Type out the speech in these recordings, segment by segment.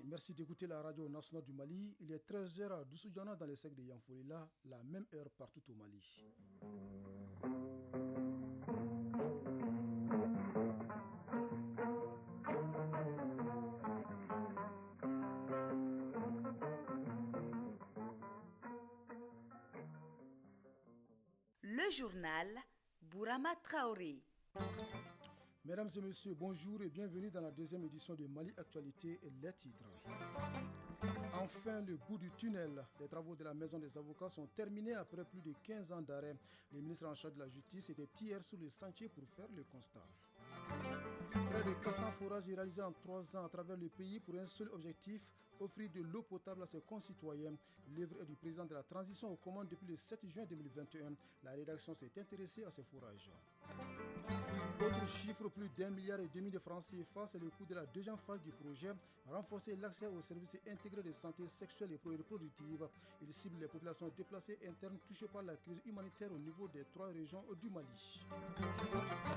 Merci d'écouter la radio nationale du Mali. Il est 13h à Doussoudiana dans les sectes de Yanfolila, la même heure partout au Mali. Le journal Bourama Traoré. Mesdames et messieurs, bonjour et bienvenue dans la deuxième édition de Mali Actualité et les titres. Enfin, le bout du tunnel. Les travaux de la Maison des avocats sont terminés après plus de 15 ans d'arrêt. Le ministre en charge de la Justice était hier sur le chantier pour faire le constat. Près de 400 forages réalisés en 3 ans à travers le pays pour un seul objectif, offrir de l'eau potable à ses concitoyens. L'œuvre est du président de la transition aux commandes depuis le 7 juin 2021. La rédaction s'est intéressée à ces forages. Autre chiffre, plus d'1,5 milliard de francs CFA, c'est le coût de la deuxième phase du projet, renforcer l'accès aux services intégrés de santé sexuelle et reproductive. Il cible les populations déplacées internes touchées par la crise humanitaire au niveau des 3 régions du Mali.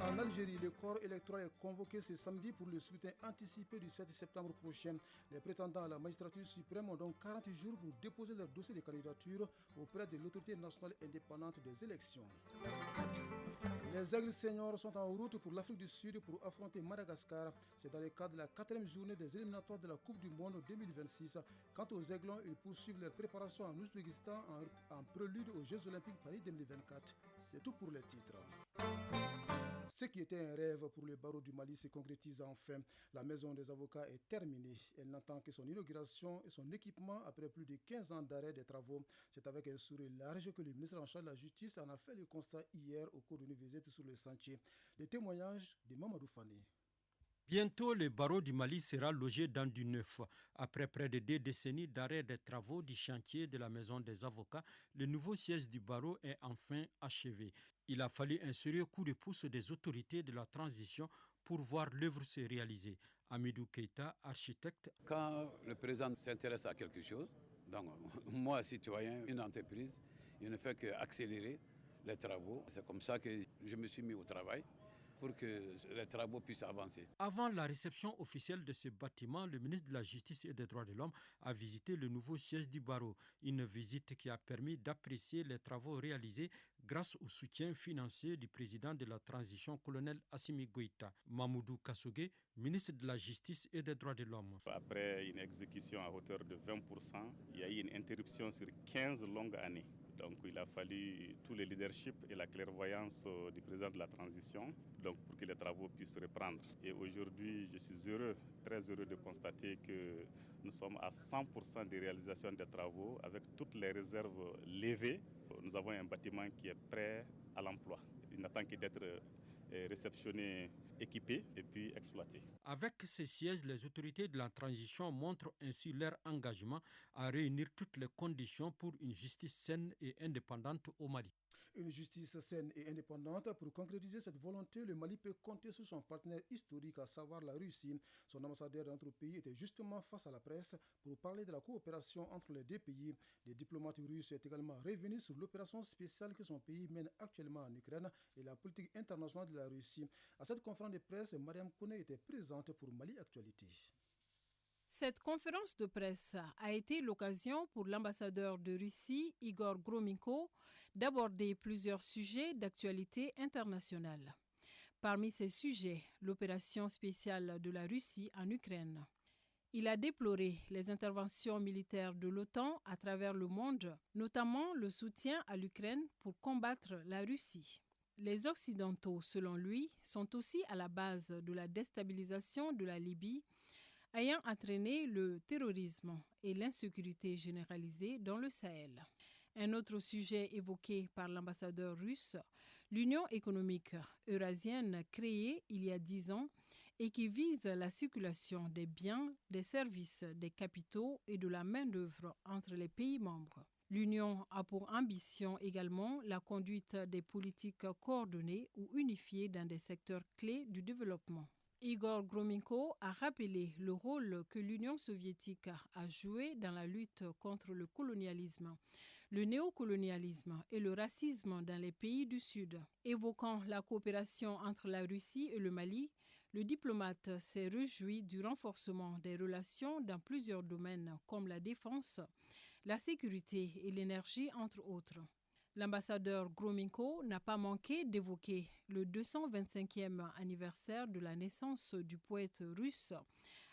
En Algérie, le corps électoral est convoqué ce samedi pour le scrutin anticipé du 7 septembre prochain. Les prétendants à la magistrature suprême ont donc 40 jours pour déposer leur dossier de candidature auprès de l'autorité nationale indépendante des élections. Les aigles seniors sont en route pour l'Afrique du Sud pour affronter Madagascar. C'est dans le cadre de la 4e journée des éliminatoires de la Coupe du Monde 2026. Quant aux aiglons, ils poursuivent leurs préparations en Ouzbékistan en prélude aux Jeux Olympiques Paris 2024. C'est tout pour les titres. Ce qui était un rêve pour le barreau du Mali se concrétise enfin. La maison des avocats est terminée. Elle n'attend que son inauguration et son équipement après plus de 15 ans d'arrêt des travaux. C'est avec un sourire large que le ministre en charge de la Justice en a fait le constat hier au cours d'une visite sur le chantier. Les témoignages de Mamadou Fane. Bientôt, le barreau du Mali sera logé dans du neuf. Après près de 2 décennies d'arrêt des travaux du chantier de la maison des avocats, le nouveau siège du barreau est enfin achevé. Il a fallu un sérieux coup de pouce des autorités de la transition pour voir l'œuvre se réaliser. Amidou Keïta, architecte. Quand le président s'intéresse à quelque chose, donc moi, citoyen, une entreprise, il ne fait qu'accélérer les travaux. C'est comme ça que je me suis mis au travail, pour que les travaux puissent avancer. Avant la réception officielle de ce bâtiment, le ministre de la Justice et des Droits de l'Homme a visité le nouveau siège du barreau. Une visite qui a permis d'apprécier les travaux réalisés grâce au soutien financier du président de la transition, colonel Assimi Goïta. Mamoudou Kassogé, ministre de la Justice et des Droits de l'Homme. Après une exécution à hauteur de 20%, il y a eu une interruption sur 15 longues années. Donc il a fallu tout le leadership et la clairvoyance du président de la transition pour que les travaux puissent reprendre. Et aujourd'hui, je suis très heureux de constater que nous sommes à 100% de réalisation des travaux avec toutes les réserves levées. Nous avons un bâtiment qui est prêt à l'emploi. Il n'attend que d'être réceptionné, équipé et puis exploité. Avec ces sièges, les autorités de la transition montrent ainsi leur engagement à réunir toutes les conditions pour une justice saine et indépendante au Mali. Une justice saine et indépendante. Pour concrétiser cette volonté, le Mali peut compter sur son partenaire historique, à savoir la Russie. Son ambassadeur dans notre pays était justement face à la presse pour parler de la coopération entre les deux pays. Le diplomate russe est également revenu sur l'opération spéciale que son pays mène actuellement en Ukraine et la politique internationale de la Russie. À cette conférence de presse, Mariam Kone était présente pour Mali Actualité. Cette conférence de presse a été l'occasion pour l'ambassadeur de Russie, Igor Gromenko, d'aborder plusieurs sujets d'actualité internationale. Parmi ces sujets, l'opération spéciale de la Russie en Ukraine. Il a déploré les interventions militaires de l'OTAN à travers le monde, notamment le soutien à l'Ukraine pour combattre la Russie. Les Occidentaux, selon lui, sont aussi à la base de la déstabilisation de la Libye, ayant entraîné le terrorisme et l'insécurité généralisée dans le Sahel. Un autre sujet évoqué par l'ambassadeur russe, l'Union économique eurasienne créée il y a 10 ans et qui vise la circulation des biens, des services, des capitaux et de la main-d'œuvre entre les pays membres. L'Union a pour ambition également la conduite des politiques coordonnées ou unifiées dans des secteurs clés du développement. Igor Gromenko a rappelé le rôle que l'Union soviétique a joué dans la lutte contre le colonialisme, le néocolonialisme et le racisme dans les pays du Sud. Évoquant la coopération entre la Russie et le Mali, Le diplomate s'est réjoui du renforcement des relations dans plusieurs domaines comme la défense, la sécurité et l'énergie, entre autres. L'ambassadeur Gromyko n'a pas manqué d'évoquer le 225e anniversaire de la naissance du poète russe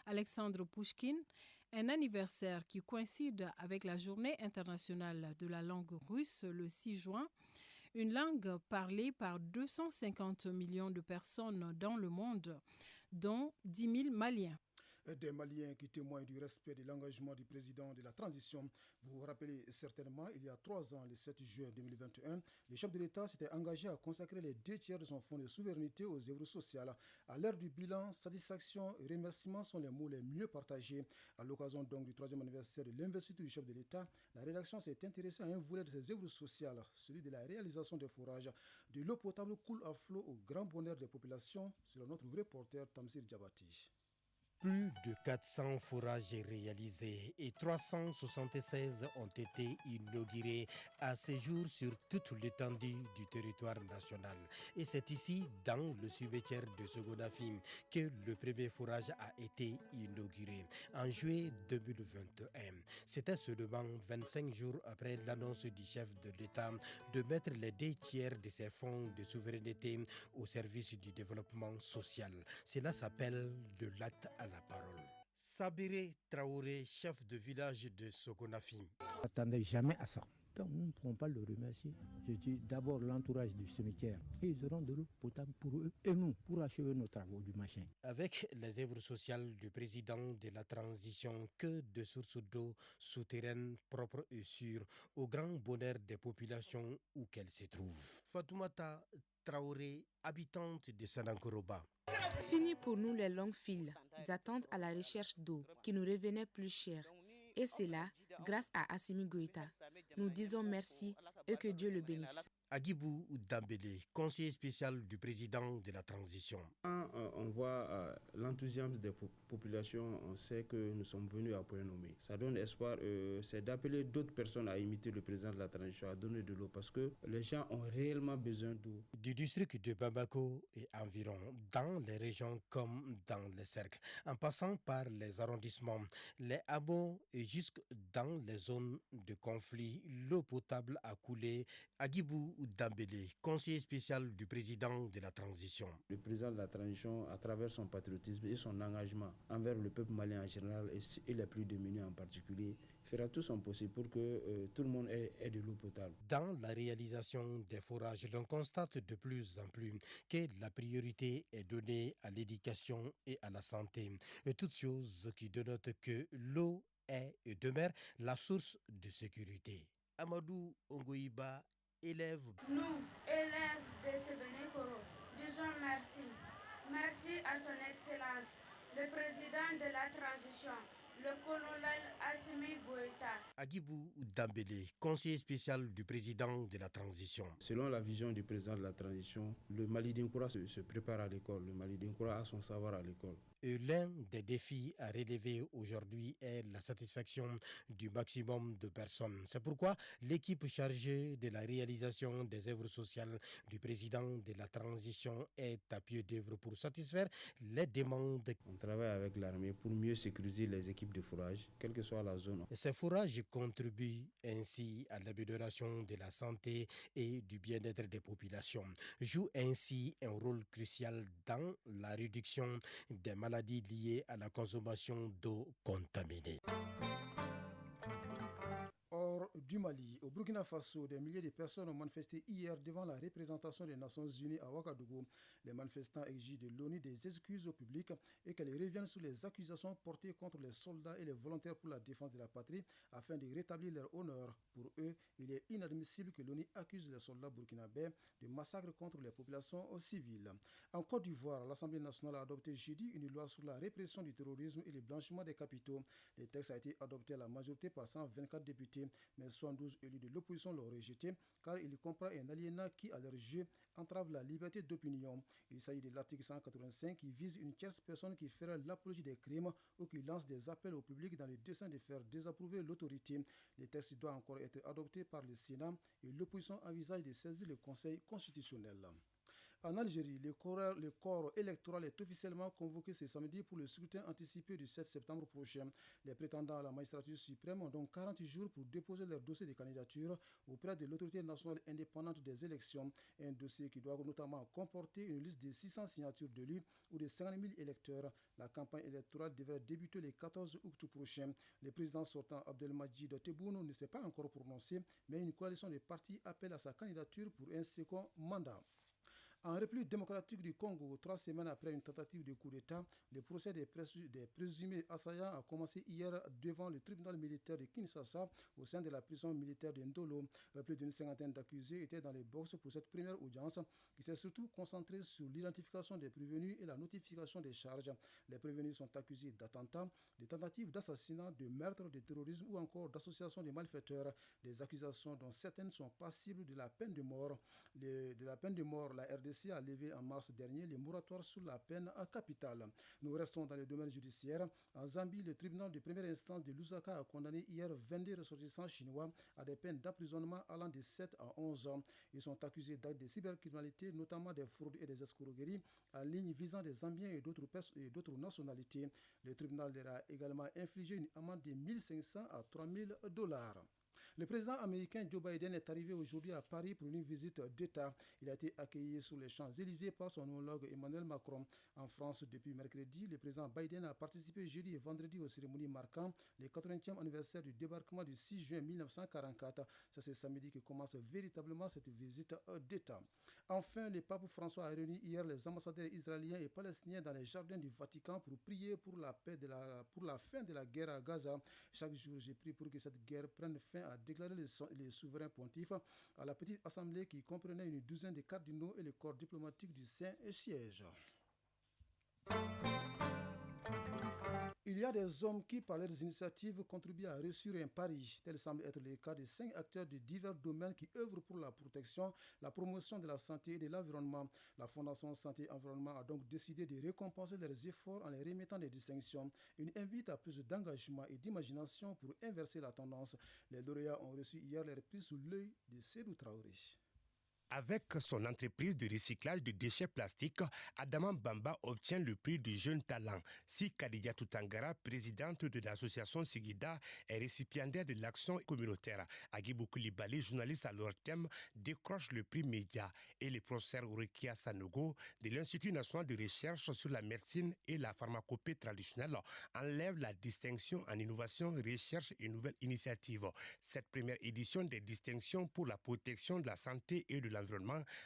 Alexandre Pouchkine, un anniversaire qui coïncide avec la Journée internationale de la langue russe le 6 juin, une langue parlée par 250 millions de personnes dans le monde, dont 10 000 Maliens. Des Maliens qui témoignent du respect de l'engagement du président de la transition. Vous vous rappelez certainement, il y a 3 ans, le 7 juin 2021, le chef de l'État s'était engagé à consacrer les 2 tiers de son fonds de souveraineté aux œuvres sociales. À l'ère du bilan, satisfaction et remerciements sont les mots les mieux partagés. À l'occasion donc du 3e anniversaire de l'investiture du chef de l'État, la rédaction s'est intéressée à un volet de ses œuvres sociales, celui de la réalisation des forages. De l'eau potable coule à flot au grand bonheur des populations, selon notre reporter Tamsir Diabati. Plus de 400 forages réalisés et 376 ont été inaugurés à ce jour sur toute l'étendue du territoire national. Et c'est ici, dans le cimetière de Sogonafim, que le premier forage a été inauguré en juillet 2021. C'était seulement 25 jours après l'annonce du chef de l'État de mettre les 2 tiers de ses fonds de souveraineté au service du développement social. Cela s'appelle de l'acte à la parole. Sabiré Traoré, chef de village de Sogonafim. Je n'attendais jamais à ça. Donc nous ne pouvons pas le remercier. Je dis d'abord l'entourage du cimetière. Et ils auront de l'eau potable pour eux et nous pour achever nos travaux du machin. Avec les œuvres sociales du président de la transition, que de sources d'eau souterraines propres et sûres au grand bonheur des populations où qu'elles se trouvent. Fatoumata Traoré, habitante de Sanankoroba. Fini pour nous les longues files d'attente à la recherche d'eau qui nous revenait plus cher. Et c'est là, grâce à Assimi Goïta. Nous disons merci et que Dieu le bénisse. Agibou Dambélé, conseiller spécial du président de la transition. Quand on voit l'enthousiasme des populations, on sait que nous sommes venus à point nommé. Ça donne espoir, c'est d'appeler d'autres personnes à imiter le président de la transition, à donner de l'eau, parce que les gens ont réellement besoin d'eau. Du district de Bamako et environ, dans les régions comme dans les cercles, en passant par les arrondissements, les hameaux et jusque dans les zones de conflit, l'eau potable a coulé. Agibou Dambélé, conseiller spécial du président de la transition. Le président de la transition, à travers son patriotisme et son engagement envers le peuple malien en général et les plus démunis en particulier, fera tout son possible pour que tout le monde ait de l'eau potable. Dans la réalisation des forages, l'on constate de plus en plus que la priorité est donnée à l'éducation et à la santé, toutes choses qui dénotent que l'eau est et demeure la source de sécurité. Amadou Ongoïba, élève. Nous, élèves de Sebenekoro, disons merci. Merci à son Excellence, le président de la transition, le colonel Assimi Goïta. Agibou Dambélé, conseiller spécial du président de la transition. Selon la vision du président de la transition, le Mali d'Inkoura se prépare à l'école. Le Mali d'Inkoura a son savoir à l'école. Et l'un des défis à relever aujourd'hui est la satisfaction du maximum de personnes. C'est pourquoi l'équipe chargée de la réalisation des œuvres sociales du président de la transition est à pied d'œuvre pour satisfaire les demandes. On travaille avec l'armée pour mieux sécuriser les équipes de fourrage, quelle que soit la zone. Ces fourrages contribuent ainsi à l'amélioration de la santé et du bien-être des populations, jouent ainsi un rôle crucial dans la réduction des maladies liées à la consommation d'eau contaminée. Hors du Mali, au Burkina Faso, des milliers de personnes ont manifesté hier devant la représentation des Nations Unies à Ouagadougou. Les manifestants exigent de l'ONU des excuses au public et qu'elle revienne sur les accusations portées contre les soldats et les volontaires pour la défense de la patrie afin de rétablir leur honneur. Pour eux, il est inadmissible que l'ONU accuse les soldats burkinabés de massacres contre les populations civiles. En Côte d'Ivoire, l'Assemblée nationale a adopté jeudi une loi sur la répression du terrorisme et le blanchiment des capitaux. Le texte a été adopté à la majorité par 124 députés, mais 72 élus de l'opposition l'ont rejeté car il comprend un alinéa qui, à leur jeu, entrave la liberté d'opinion. Il s'agit de l'article 185 qui vise une tierce personne qui ferait l'apologie des crimes ou qui lance des appels au public dans le dessein de faire désapprouver l'autorité. Le texte doit encore être adopté par le Sénat et l'opposition envisage de saisir le Conseil constitutionnel. En Algérie, le corps électoral est officiellement convoqué ce samedi pour le scrutin anticipé du 7 septembre prochain. Les prétendants à la magistrature suprême ont donc 40 jours pour déposer leur dossier de candidature auprès de l'autorité nationale indépendante des élections. Un dossier qui doit notamment comporter une liste de 600 signatures d'élus ou de 50 000 électeurs. La campagne électorale devrait débuter le 14 août prochain. Le président sortant Abdelmadjid Tebboune ne s'est pas encore prononcé, mais une coalition de partis appelle à sa candidature pour un second mandat. En République démocratique du Congo, 3 semaines après une tentative de coup d'État, le procès des présumés assaillants a commencé hier devant le tribunal militaire de Kinshasa au sein de la prison militaire de Ndolo. Plus d'une cinquantaine d'accusés étaient dans les boxes pour cette première audience qui s'est surtout concentrée sur l'identification des prévenus et la notification des charges. Les prévenus sont accusés d'attentats, de tentatives d'assassinat, de meurtre, de terrorisme ou encore d'association de malfaiteurs. Des accusations dont certaines sont passibles de la peine de mort. La RDC a levé en mars dernier les moratoires sous la peine capitale. Nous restons dans le domaine judiciaire. En Zambie, le tribunal de première instance de Lusaka a condamné hier 22 ressortissants chinois à des peines d'emprisonnement allant de 7 à 11 ans. Ils sont accusés d'actes de cybercriminalité, notamment des fraudes et des escroqueries en ligne visant des Zambiens et d'autres nationalités. Le tribunal leur a également infligé une amende de 1 500 à 3 000 $. Le président américain Joe Biden est arrivé aujourd'hui à Paris pour une visite d'État. Il a été accueilli sur les Champs-Élysées par son homologue Emmanuel Macron. En France, depuis mercredi, le président Biden a participé jeudi et vendredi aux cérémonies marquant le 80e anniversaire du débarquement du 6 juin 1944. C'est ce samedi que commence véritablement cette visite d'État. Enfin, le pape François a réuni hier les ambassadeurs israéliens et palestiniens dans les jardins du Vatican pour prier pour la fin de la guerre à Gaza. Chaque jour, j'ai prié pour que cette guerre prenne fin, a déclaré les souverains pontifs à la petite assemblée qui comprenait une douzaine de cardinaux et le corps diplomatique du Saint-Siège. Il y a des hommes qui, par leurs initiatives, contribuent à réussir un pari. Tel semble être le cas de 5 acteurs de divers domaines qui œuvrent pour la protection, la promotion de la santé et de l'environnement. La Fondation Santé et Environnement a donc décidé de récompenser leurs efforts en les remettant des distinctions. Une invite à plus d'engagement et d'imagination pour inverser la tendance. Les lauréats ont reçu hier leur prix sous l'œil de Sédou Traoré. Avec son entreprise de recyclage de déchets plastiques, Adama Bamba obtient le prix du jeune talent. Si Khadija Toutangara, présidente de l'association Sigida, est récipiendaire de l'action communautaire, Agibou Koulibaly, journaliste à l'ORTEM, décroche le prix Média et le professeur Urikia Sanogo de l'Institut national de recherche sur la médecine et la pharmacopée traditionnelle enlève la distinction en innovation, recherche et nouvelles initiatives. Cette première édition des distinctions pour la protection de la santé et de l'environnement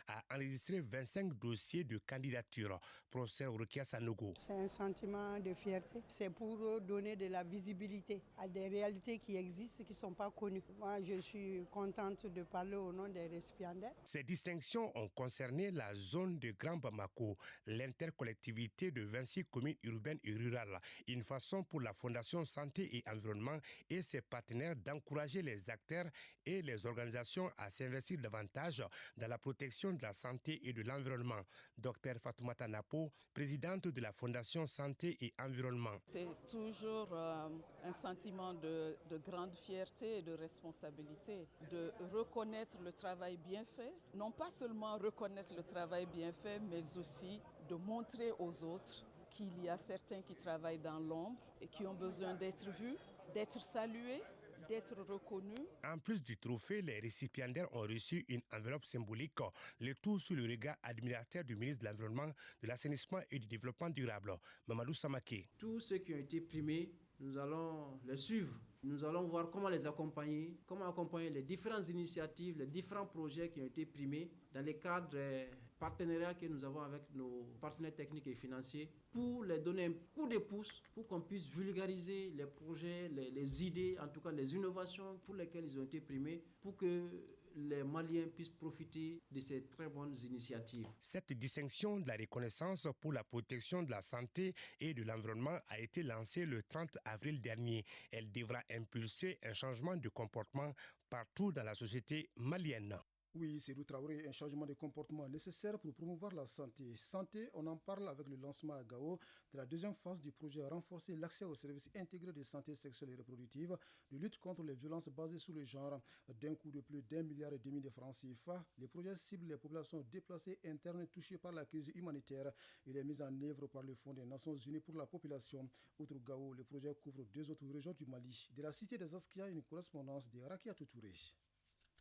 a enregistré 25 dossiers de candidature. Professeur Urikia Sanogo. C'est un sentiment de fierté. C'est pour donner de la visibilité à des réalités qui existent et qui ne sont pas connues. Moi, je suis contente de parler au nom des récipiendaires. Ces distinctions ont concerné la zone de Grand Bamako, l'intercollectivité de 26 communes urbaines et rurales, une façon pour la Fondation Santé et Environnement et ses partenaires d'encourager les acteurs et les organisations à s'investir davantage dans la protection de la santé et de l'environnement. Dr Fatoumata Napo, présidente de la Fondation Santé et Environnement. C'est toujours un sentiment de grande fierté et de responsabilité, de reconnaître le travail bien fait, non pas seulement reconnaître le travail bien fait, mais aussi de montrer aux autres qu'il y a certains qui travaillent dans l'ombre et qui ont besoin d'être vus, d'être salués, d'être reconnus. En plus du trophée, les récipiendaires ont reçu une enveloppe symbolique, le tout sous le regard admirateur du ministre de l'Environnement, de l'Assainissement et du Développement durable, Mamadou Samake. Tous ceux qui ont été primés, nous allons les suivre. Nous allons voir comment les accompagner, comment accompagner les différentes initiatives, les différents projets qui ont été primés dans le cadre des partenariats que nous avons avec nos partenaires techniques et financiers pour les donner un coup de pouce pour qu'on puisse vulgariser les projets, les idées, en tout cas les innovations pour lesquelles ils ont été primés, pour que les Maliens puissent profiter de ces très bonnes initiatives. Cette distinction de la reconnaissance pour la protection de la santé et de l'environnement a été lancée le 30 avril dernier. Elle devra impulser un changement de comportement partout dans la société malienne. Oui, Sédou Traoré, un changement de comportement nécessaire pour promouvoir la santé. Santé, on en parle avec le lancement à Gao de la deuxième phase du projet Renforcer l'accès aux services intégrés de santé sexuelle et reproductive, de lutte contre les violences basées sur le genre. D'un coût de plus d'1,5 milliard de francs CFA, le projet cible les populations déplacées internes touchées par la crise humanitaire. Il est mis en œuvre par le Fonds des Nations Unies pour la population. Outre Gao, le projet couvre 2 autres régions du Mali. De la cité des Askia, une correspondance de Rakia Toutouré.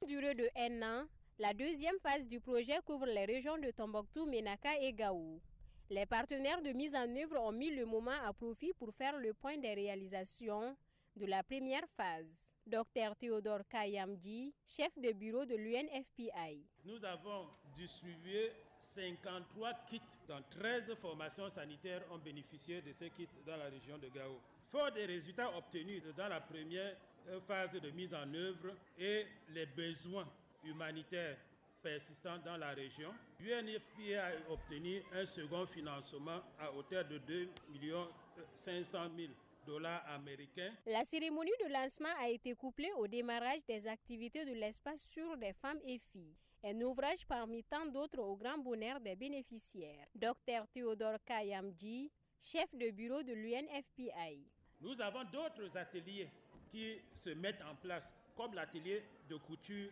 Durée de 1 an, la deuxième phase du projet couvre les régions de Tombouctou, Ménaka et Gao. Les partenaires de mise en œuvre ont mis le moment à profit pour faire le point des réalisations de la première phase. Dr Théodore Kayamdi, chef de bureau de l'UNFPI. Nous avons distribué 53 kits dans 13 formations sanitaires ont bénéficié de ces kits dans la région de Gao. Fort des résultats obtenus dans la première phase de mise en œuvre et les besoins humanitaires persistants dans la région, l'UNFPA a obtenu un second financement à hauteur de 2 500 000 $ américains. La cérémonie de lancement a été couplée au démarrage des activités de l'espace sur des femmes et filles. Un ouvrage parmi tant d'autres au grand bonheur des bénéficiaires. Dr Théodore Kayamdi, chef de bureau de l'UNFPI. Nous avons d'autres ateliers qui se mettent en place, comme l'atelier de couture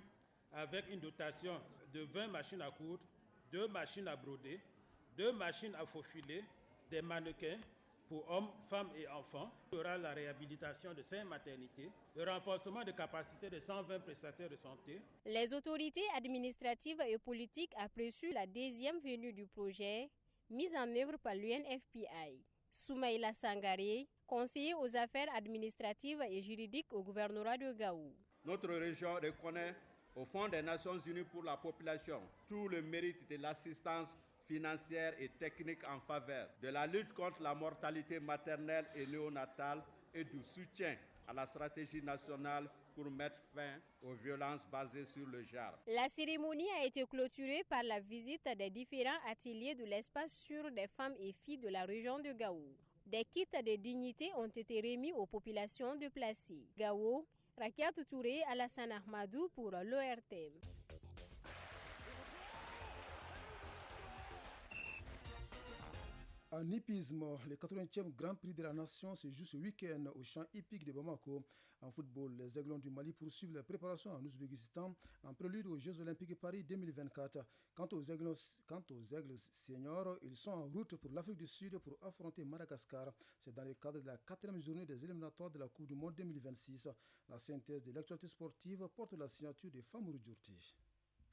avec une dotation de 20 machines à coudre, 2 machines à broder, 2 machines à faufiler, des mannequins pour hommes, femmes et enfants. Il y aura la réhabilitation de 5 maternités, le renforcement de capacités de 120 prestataires de santé. Les autorités administratives et politiques apprécient la deuxième venue du projet, mise en œuvre par l'UNFPI. Soumaïla Sangaré, conseiller aux affaires administratives et juridiques au gouvernorat de Gao. Notre région reconnaît au Fonds des Nations Unies pour la population tout le mérite de l'assistance financière et technique en faveur de la lutte contre la mortalité maternelle et néonatale et du soutien à la stratégie nationale pour mettre fin aux violences basées sur le genre. La cérémonie a été clôturée par la visite des différents ateliers de l'espace sur des femmes et filles de la région de Gao. Des kits de dignité ont été remis aux populations déplacées. Gao, Rakia Toutouré, Alassane Ahmadou pour l'ORTM. En hippisme, le 80e Grand Prix de la Nation se joue ce week-end au champ hippique de Bamako. En football, les Aiglons du Mali poursuivent les préparations en Ouzbékistan en prélude aux Jeux Olympiques Paris 2024. Quant aux Aigles seniors, ils sont en route pour l'Afrique du Sud pour affronter Madagascar. C'est dans le cadre de la 4e journée des éliminatoires de la Coupe du Monde 2026. La synthèse de l'actualité sportive porte la signature de Famourou Djourti.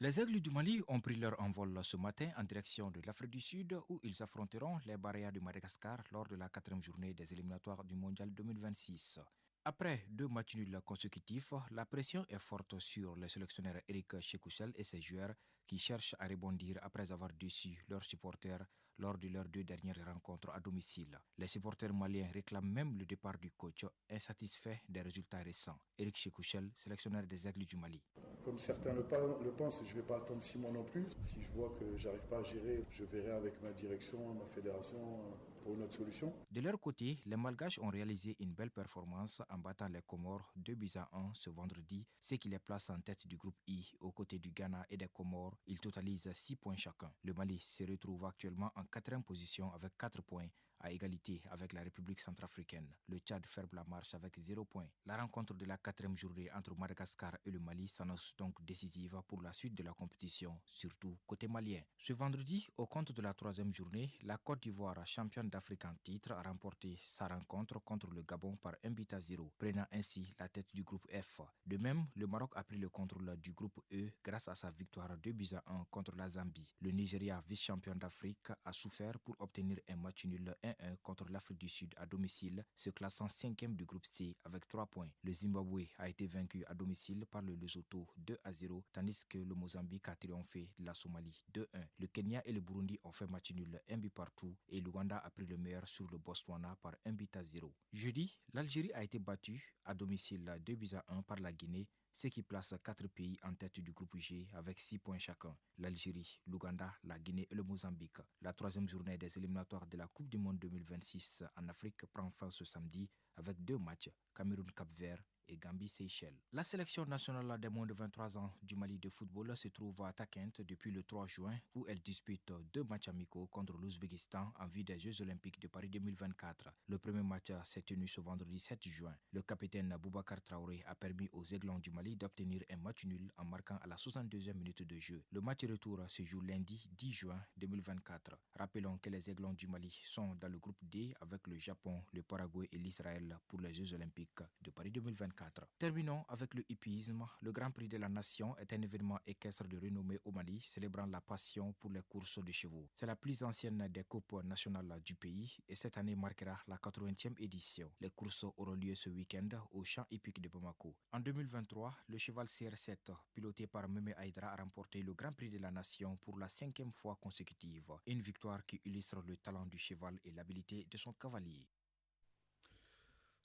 Les Aigles du Mali ont pris leur envol ce matin en direction de l'Afrique du Sud où ils affronteront les Barayas de Madagascar lors de la 4e journée des éliminatoires du Mondial 2026. Après 2 matchs nuls consécutifs, la pression est forte sur le sélectionneur Eric Chekouchel et ses joueurs qui cherchent à rebondir après avoir déçu leurs supporters lors de leurs 2 dernières rencontres à domicile. Les supporters maliens réclament même le départ du coach, insatisfait des résultats récents. Eric Chekouchel, sélectionneur des Aigles du Mali. Comme certains le pensent, je ne vais pas attendre 6 mois non plus. Si je vois que je n'arrive pas à gérer, je verrai avec ma direction, ma fédération pour une autre solution. De leur côté, les Malgaches ont réalisé une belle performance en battant les Comores 2-1 ce vendredi, ce qui les place en tête du groupe I aux côtés du Ghana et des Comores. Ils totalisent 6 points chacun. Le Mali se retrouve actuellement en 4e position avec 4 points, à égalité avec la République centrafricaine. Le Tchad ferme la marche avec 0 points. La rencontre de la 4e journée entre Madagascar et le Mali s'annonce donc décisive pour la suite de la compétition, surtout côté malien. Ce vendredi, au compte de la 3e journée, la Côte d'Ivoire, championne d'Afrique en titre, a remporté sa rencontre contre le Gabon par 1-0, prenant ainsi la tête du groupe F. De même, le Maroc a pris le contrôle du groupe E grâce à sa victoire 2-1 contre la Zambie. Le Nigeria, vice-champion d'Afrique, a souffert pour obtenir un match nul 1-1 contre l'Afrique du Sud à domicile, se classant 5e du groupe C avec 3 points. Le Zimbabwe a été vaincu à domicile par le Lesotho 2-0, tandis que le Mozambique a triomphé de la Somalie 2-1. Le Kenya et le Burundi ont fait match nul 1 but partout et l'Ouganda a pris le meilleur sur le Botswana par 1-0. Jeudi, l'Algérie a été battue à domicile 2-1 par la Guinée, ce qui place 4 pays en tête du groupe G avec 6 points chacun. L'Algérie, l'Ouganda, la Guinée et le Mozambique. La 3e journée des éliminatoires de la Coupe du Monde 2026 en Afrique prend fin ce samedi avec 2 matchs, Cameroun-Cap-Vert et Gambie-Seychelles. La sélection nationale des moins de 23 ans du Mali de football se trouve à Takent depuis le 3 juin où elle dispute 2 matchs amicaux contre l'Ouzbékistan en vue des Jeux Olympiques de Paris 2024. Le premier match s'est tenu ce vendredi 7 juin. Le capitaine Boubacar Traoré a permis aux Aiglons du Mali d'obtenir un match nul en marquant à la 62e minute de jeu. Le match retour se joue lundi 10 juin 2024. Rappelons que les Aiglons du Mali sont dans le groupe D avec le Japon, le Paraguay et l'Israël pour les Jeux Olympiques de Paris 2024. Terminons avec le hippisme. Le Grand Prix de la Nation est un événement équestre de renommée au Mali, célébrant la passion pour les courses de chevaux. C'est la plus ancienne des coupes nationales du pays et cette année marquera la 80e édition. Les courses auront lieu ce week-end au champ hippique de Bamako. En 2023, le cheval CR7, piloté par Mémé Aïdra, a remporté le Grand Prix de la Nation pour la 5e fois consécutive. Une victoire qui illustre le talent du cheval et l'habilité de son cavalier.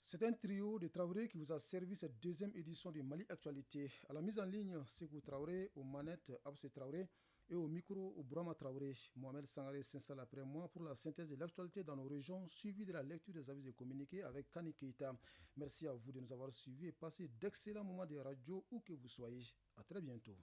C'est un trio de Traoré qui vous a servi cette deuxième édition de Mali Actualité. À la mise en ligne, Sekou Traoré, aux manettes, Abse Traoré et au micro, Bourama Traoré. Mohamed Sangaré s'installe après moi pour la synthèse de l'actualité dans nos régions, suivi de la lecture des avis et communiqués avec Kani Keita. Merci à vous de nous avoir suivis et passez d'excellents moments de radio où que vous soyez. À très bientôt.